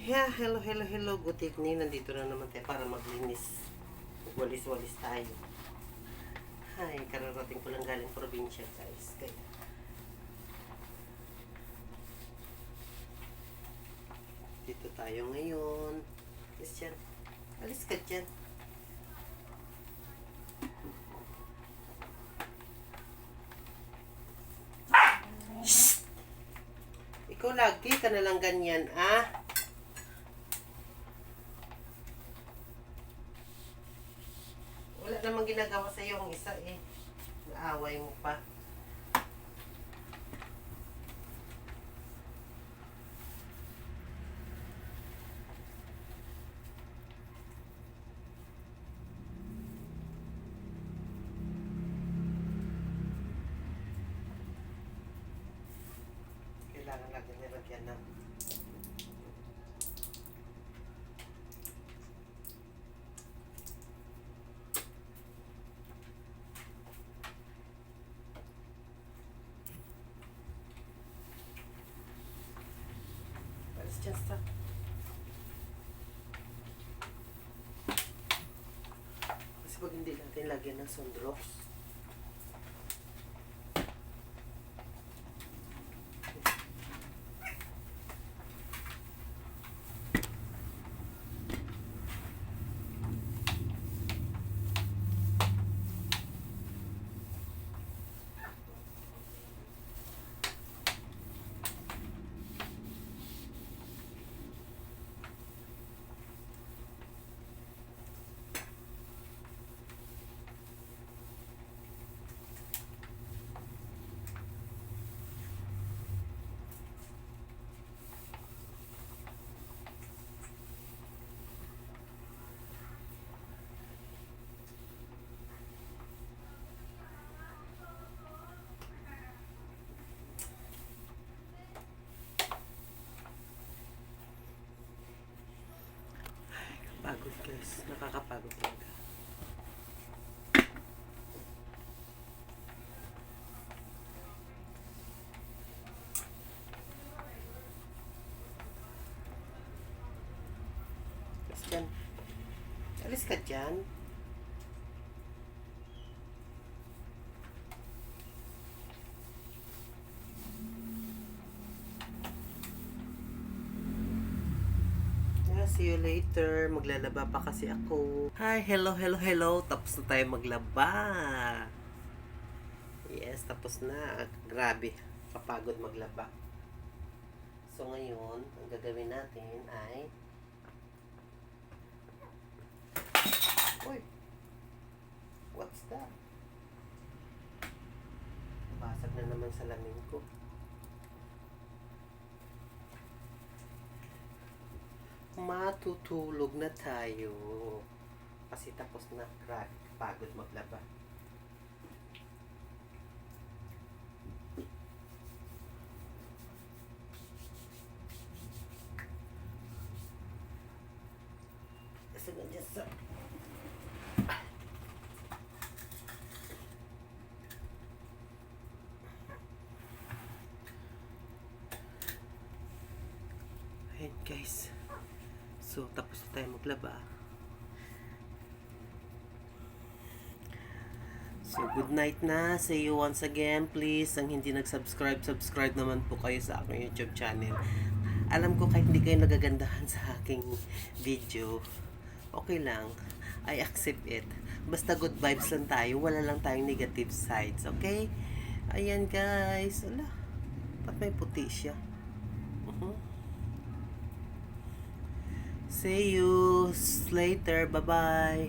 Yeah, hello, hello, hello. Good evening. Nandito na naman tayo para maglinis. Walis-walis tayo. Ay, kararating ko lang galing probinsya, guys. Kaya, dito tayo ngayon. Alis dyan. Alis ka dyan. Shhh! Ikaw lagi ka na lang ganyan, ah? Wala namang ginagawa sa iyo ang isa eh. Naaway mo pa. Kailangan natin nilagyan ng just a kasi pag hindi natin lagyan ng sunrox pagod guys, nakakapagod talaga. Alis dyan. Alis ka dyan. See you later. Maglalaba pa kasi ako. Hi, hello, hello, hello. Tapos na tayo maglaba. Yes, tapos na. Grabe, kapagod maglaba. So ngayon, ang gagawin natin ay uy, what's that? Basag na naman sa lamin ko. Matutulog na tayo kasi tapos na. Grabe, pagod maglaba. Kasi nandiyan sa ayan guys. So, tapos na tayo maglaba. So, good night na. See you once again. Please, ang hindi nag-subscribe, subscribe naman po kayo sa aking YouTube channel. Alam ko kahit hindi kayo nagagandahan sa aking video, okay lang. I accept it. Basta good vibes lang tayo. Wala lang tayong negative sides. Okay? Ayan guys. Wala. Ba't may puti siya? See you later. Bye-bye.